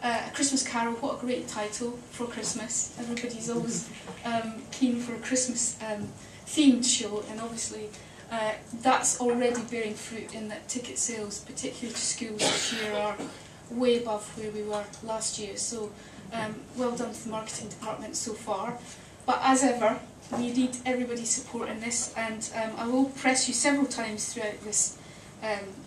A Christmas Carol, what a great title for Christmas. Everybody's always keen for a Christmas themed show, and obviously that's already bearing fruit in that ticket sales, particularly to schools this year, are way above where we were last year. So well done to the marketing department so far. But as ever, we need everybody's support in this, and I will press you several times throughout this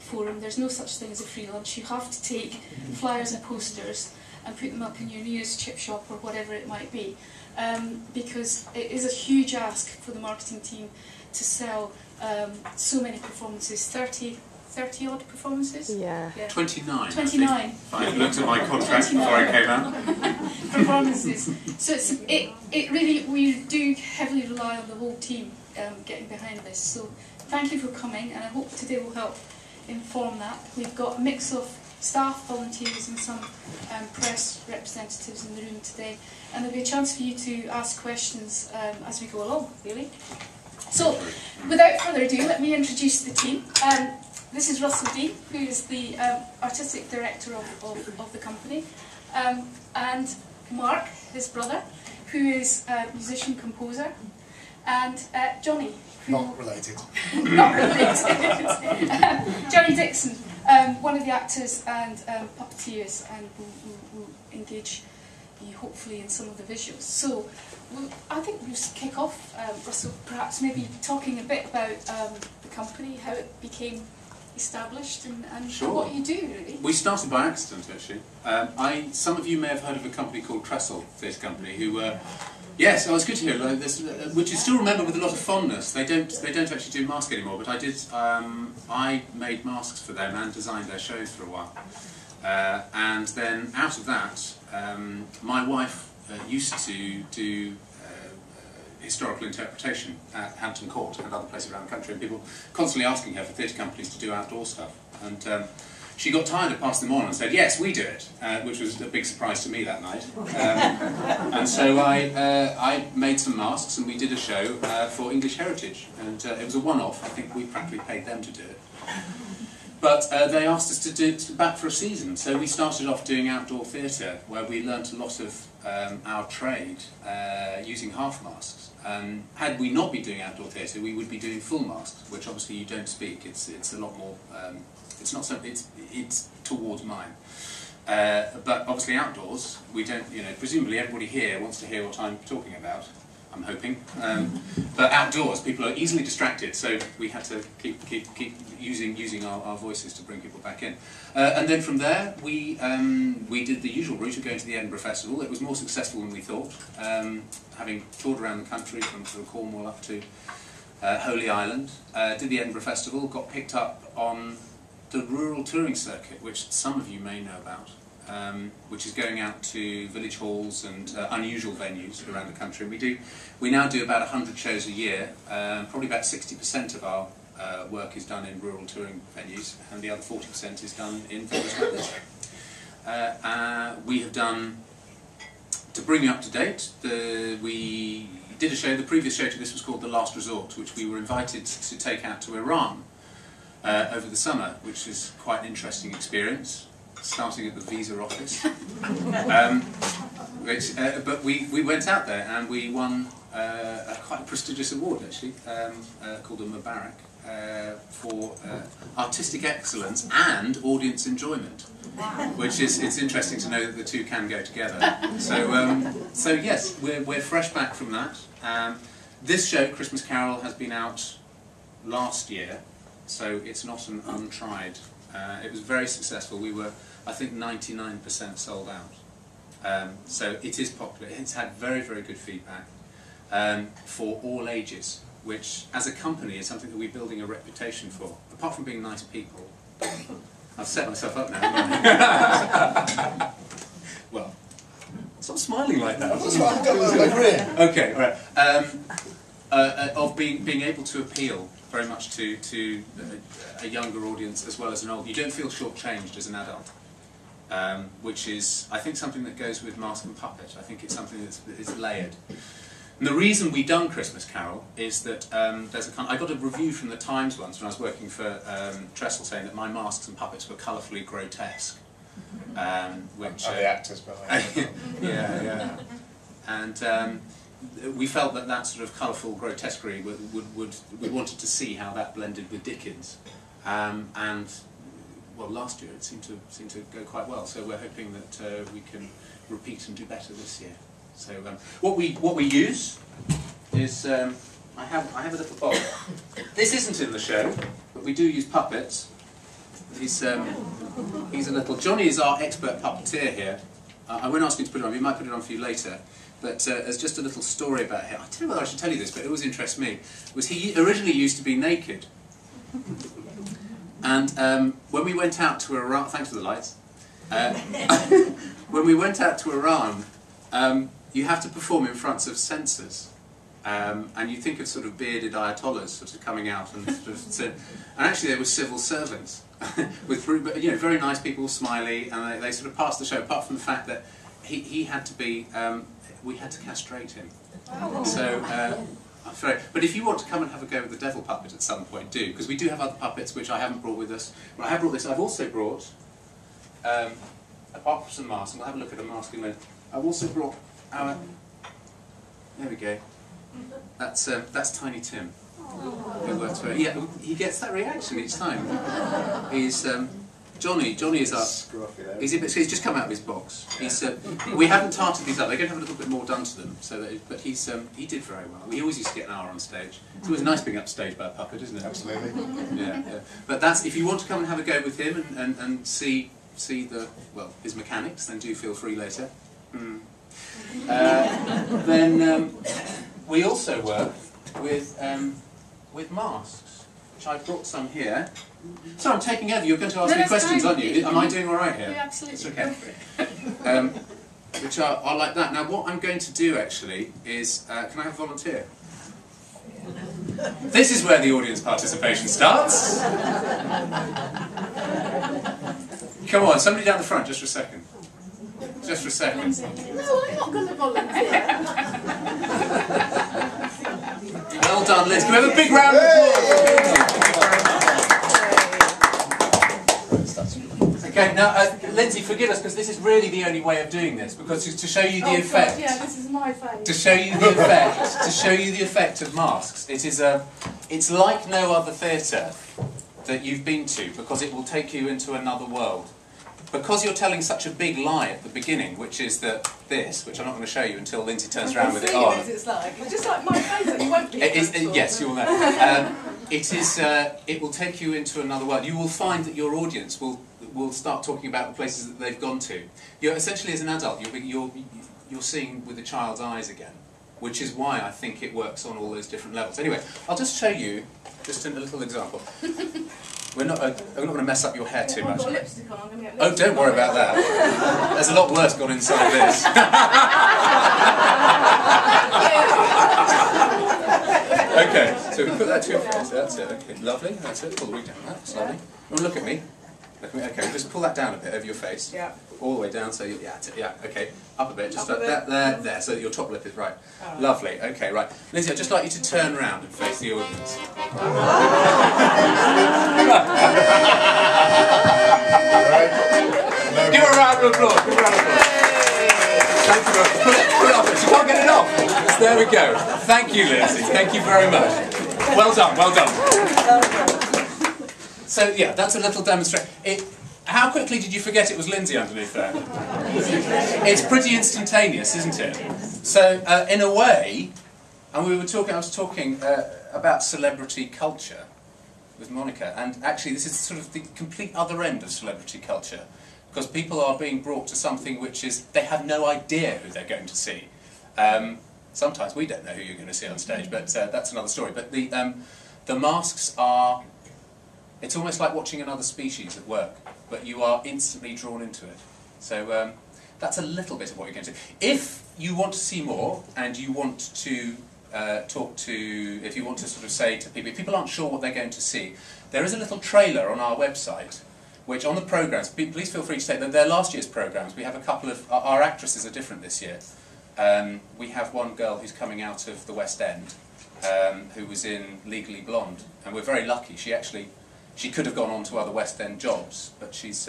forum. There's no such thing as a free lunch. You have to take flyers and posters and put them up in your nearest chip shop or whatever it might be, because it is a huge ask for the marketing team to sell so many performances, 30 odd performances? Yeah. 29. 29. I looked at my contract before I came out. Performances. So it really, we do heavily rely on the whole team getting behind this. So thank you for coming, and I hope today will help inform that. We've got a mix of staff, volunteers and some press representatives in the room today, and there'll be a chance for you to ask questions as we go along, really. So, without further ado, let me introduce the team. This is Russell Dean, who is the artistic director of the company, and Mark, his brother, who is a musician-composer, and Johnny. Not related. Not related. Johnny Dixon, one of the actors and puppeteers, and will engage you hopefully in some of the visuals. So I think we'll just kick off, Russell, perhaps maybe talking a bit about the company, how it became established, and Sure. what you do, really. We started by accident, actually. Some of you may have heard of a company called Trestle Theatre Company, who yes, oh, it's good to hear. Like this, which you still remember with a lot of fondness. They don't actually do masks anymore, but I did. I made masks for them and designed their shows for a while. And then out of that, my wife used to do historical interpretation at Hampton Court and other places around the country, and people constantly asking her for theatre companies to do outdoor stuff. And she got tired of passing them on and said, yes, we do it, which was a big surprise to me that night. And so I made some masks, and we did a show for English Heritage, and it was a one-off. I think we practically paid them to do it. But they asked us to do it back for a season, so we started off doing outdoor theatre, where we learnt a lot of our trade using half masks. Had we not been doing outdoor theatre, we would be doing full masks, which obviously you don't speak. It's a lot more. It's not so. It's towards mine. But obviously outdoors, we don't. You know, presumably everybody here wants to hear what I'm talking about. I'm hoping. But outdoors, people are easily distracted, so we had to keep using our voices to bring people back in. And then from there, we did the usual route of going to the Edinburgh Festival. It was more successful than we thought, having toured around the country from sort of Cornwall up to Holy Island. Did the Edinburgh Festival, got picked up on the rural touring circuit, which some of you may know about. Which is going out to village halls and unusual venues around the country. We now do about 100 shows a year. Probably about 60% of our work is done in rural touring venues, and the other 40% is done in venues like this. We have done, to bring you up to date, we did a show. The previous show to this was called The Last Resort, which we were invited to take out to Iran over the summer, which is quite an interesting experience. Starting at the visa office, but we went out there and we won quite a prestigious award, actually, called a Mubarak, for artistic excellence and audience enjoyment, which is, it's interesting to know that the two can go together. So yes, we're fresh back from that. This show, Christmas Carol, has been out last year, so it's not an untried. It was very successful. We were, I think, 99% sold out. So it is popular. It's had very, very good feedback for all ages, which, as a company, is something that we're building a reputation for. Apart from being nice people, I've set myself up now, haven't I? Well, stop smiling like that. That's what I've got my career. Okay, all right. Of being able to appeal very much to a younger audience as well as an old. You don't feel shortchanged as an adult, which is, I think, something that goes with Mask and Puppet. I think it's something that is layered. And the reason we've done Christmas Carol is that I got a review from the Times once when I was working for Trestle saying that my masks and puppets were colourfully grotesque. which the actors behind it. yeah. And we felt that that sort of colourful grotesquerie we wanted to see how that blended with Dickens, and well, last year it seemed to go quite well. So we're hoping that we can repeat and do better this year. So what we use is I have a little bowl. This isn't in the show, but we do use puppets. He's a little. Johnny is our expert puppeteer here. I won't ask you to put it on. We might put it on for you later. But as just a little story about him, I don't know whether I should tell you this, but it always interests me. Was he originally used to be naked, and when we went out to Iran, thanks for the lights. When we went out to Iran, you have to perform in front of censors. And you think of sort of bearded ayatollahs sort of coming out and and actually they were civil servants with very nice people, smiley, and they sort of passed the show. Apart from the fact that he had to be, we had to castrate him. So I'm sorry, but if you want to come and have a go with the devil puppet at some point, do, because we do have other puppets which I haven't brought with us. Well, I have brought this. I've also brought, apart from some masks, and we'll have a look at a mask in a minute. I've also brought our. There we go. That's Tiny Tim. Who works for, yeah, he gets that reaction each time. He's Johnny. Johnny is our. He's just come out of his box. We haven't tarted these up. They're going to have a little bit more done to them. So that, but he did very well. We always used to get an hour on stage. It's always nice being upstage by a puppet, isn't it? Absolutely. Yeah. But that's if you want to come and have a go with him and see his mechanics, then do feel free later. Then we also work with masks, which I brought some here. So I'm taking over. You're going to ask me questions, aren't you? Am I doing all right here? Yeah, absolutely. It's okay. Which are like that. Now, what I'm going to do actually is, can I have a volunteer? This is where the audience participation starts. Come on, somebody down the front, just for a second. Just for a second. No, I'm not going to volunteer. Well done, Liz. Can we have a big round of applause? Okay, now, Lindsay, forgive us, because this is really the only way of doing this, because to show you the effect. God, yeah, this is my face. To show you the effect. To show you the effect of masks. It's like no other theatre that you've been to, because it will take you into another world. Because you're telling such a big lie at the beginning, which is that this, which I'm not going to show you until Lindsay turns around with it on. It's just like my face, and you won't be. Yes, you'll know. It will take you into another world. You will find that your audience will start talking about the places that they've gone to. You're essentially, as an adult, you're seeing with a child's eyes again, which is why I think it works on all those different levels. Anyway, I'll just show you just a little example. I'm not going to mess up your hair too much. I've got lipstick on, I'm going to get Oh, lipstick don't worry about that. There's a lot worse gone inside this. Okay, so we put that to your face. That's it. Okay, lovely. That's it. Pull the wig down. That's lovely. Oh, look at me. Look at me. Okay, just pull that down a bit over your face. Yeah. All the way down. So yeah. Okay, up a bit. Just Up a like bit. that. There. So that your top lip is right. Oh. Lovely. Okay, right. Lindsay, I'd just like you to turn round and face the audience. Give her a round of applause. Give her a round of applause. Thank you. Put it off. She can't get it off. There we go. Thank you, Lindsay. Thank you very much. Well done. Well done. So yeah, that's a little demonstration. How quickly did you forget it was Lindsay underneath there? It's pretty instantaneous, isn't it? So in a way, and I was talking about celebrity culture with Monica, and actually this is sort of the complete other end of celebrity culture, because people are being brought to something which is, they have no idea who they're going to see. Sometimes we don't know who you're going to see on stage, but that's another story. But the masks are, it's almost like watching another species at work, but you are instantly drawn into it. So that's a little bit of what you're going to do. If you want to see more, and you want to if you want to sort of say to people, if people aren't sure what they're going to see, there is a little trailer on our website, which on the programmes, please feel free to take them. They're last year's programmes. We have a couple of, our actresses are different this year. We have one girl who's coming out of the West End, who was in Legally Blonde, and we're very lucky. She actually She could have gone on to other West End jobs, but she's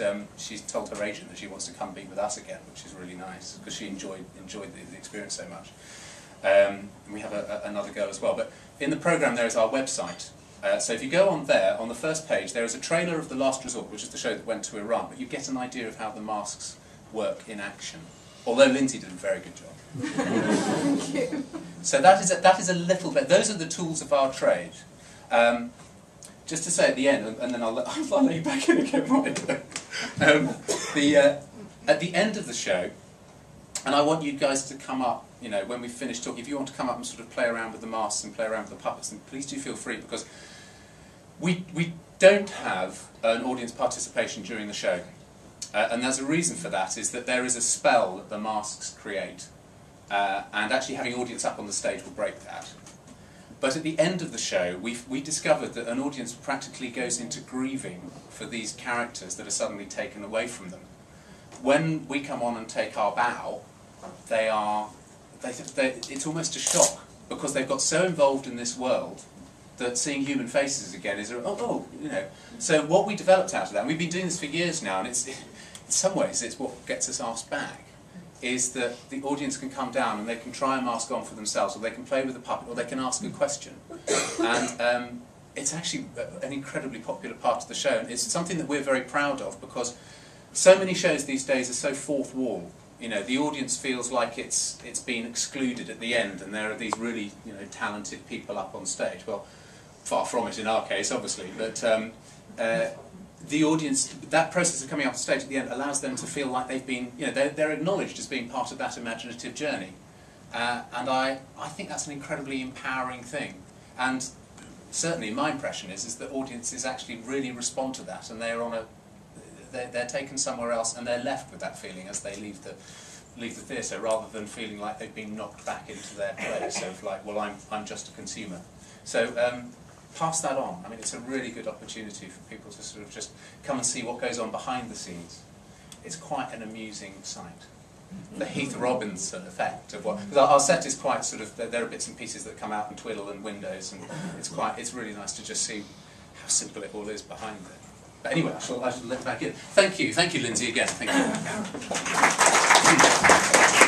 told her agent that she wants to come be with us again, which is really nice because she enjoyed the experience so much. And we have another girl as well. But in the programme there is our website. So if you go on there, on the first page, there is a trailer of The Last Resort, which is the show that went to Iran, but you get an idea of how the masks work in action. Although Lindsay did a very good job. Thank you. So that is a little bit. Those are the tools of our trade. Just to say at the end, and then I'll let you back in again. At the end of the show, and I want you guys to come up. You know, when we finish talking, if you want to come up and sort of play around with the masks and play around with the puppets, then please do feel free, because we don't have an audience participation during the show. And there's a reason for that, is that there is a spell that the masks create. And actually having audience up on the stage will break that. But at the end of the show, we discovered that an audience practically goes into grieving for these characters that are suddenly taken away from them. When we come on and take our bow, it's almost a shock, because they've got so involved in this world that seeing human faces again is, you know. So what we developed out of that, and we've been doing this for years now, and in some ways it's what gets us asked back, is that the audience can come down and they can try a mask on for themselves, or they can play with a puppet, or they can ask a question. And it's actually an incredibly popular part of the show, and it's something that we're very proud of, because so many shows these days are so fourth wall. You know, the audience feels like it's been excluded at the end, and there are these really, you know, talented people up on stage. Well, far from it in our case, obviously, but the audience, that process of coming up on stage at the end allows them to feel like they've been, you know, they're acknowledged as being part of that imaginative journey. And I think that's an incredibly empowering thing. And certainly my impression is that audiences actually really respond to that, and they're taken somewhere else, and they're left with that feeling as they leave the theatre, rather than feeling like they've been knocked back into their place of like, well, I'm just a consumer. So pass that on. I mean, it's a really good opportunity for people to sort of just come and see what goes on behind the scenes. It's quite an amusing sight. The Heath Robinson effect of what, because our set is quite sort of, there are bits and pieces that come out and twiddle and windows, and it's really nice to just see how simple it all is behind it. But anyway, I shall let back in. Thank you, Lindsay, again. Thank you.